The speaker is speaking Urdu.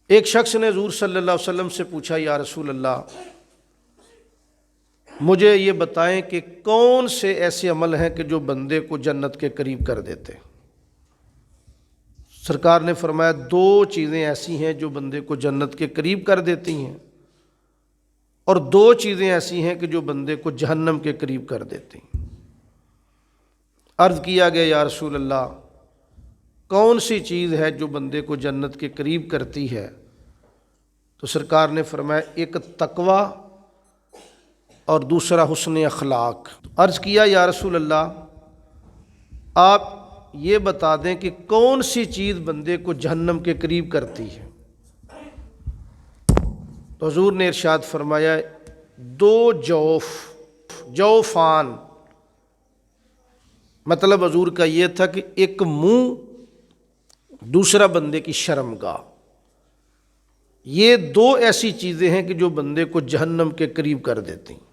ایک شخص نے حضور صلی اللہ علیہ وسلم سے پوچھا، یا رسول اللہ مجھے یہ بتائیں کہ کون سے ایسے عمل ہیں کہ جو بندے کو جنت کے قریب کر دیتے؟ سرکار نے فرمایا دو چیزیں ایسی ہیں جو بندے کو جنت کے قریب کر دیتی ہیں، اور دو چیزیں ایسی ہیں کہ جو بندے کو جہنم کے قریب کر دیتی ہیں۔ عرض کیا گیا، یا رسول اللہ کون سی چیز ہے جو بندے کو جنت کے قریب کرتی ہے؟ تو سرکار نے فرمایا ایک تقوی اور دوسرا حسن اخلاق۔ عرض کیا، یا رسول اللہ آپ یہ بتا دیں کہ کون سی چیز بندے کو جہنم کے قریب کرتی ہے؟ تو حضور نے ارشاد فرمایا دو جوفان، مطلب حضور کا یہ تھا کہ ایک منہ، دوسرا بندے کی شرمگاہ، یہ دو ایسی چیزیں ہیں کہ جو بندے کو جہنم کے قریب کر دیتی ہیں۔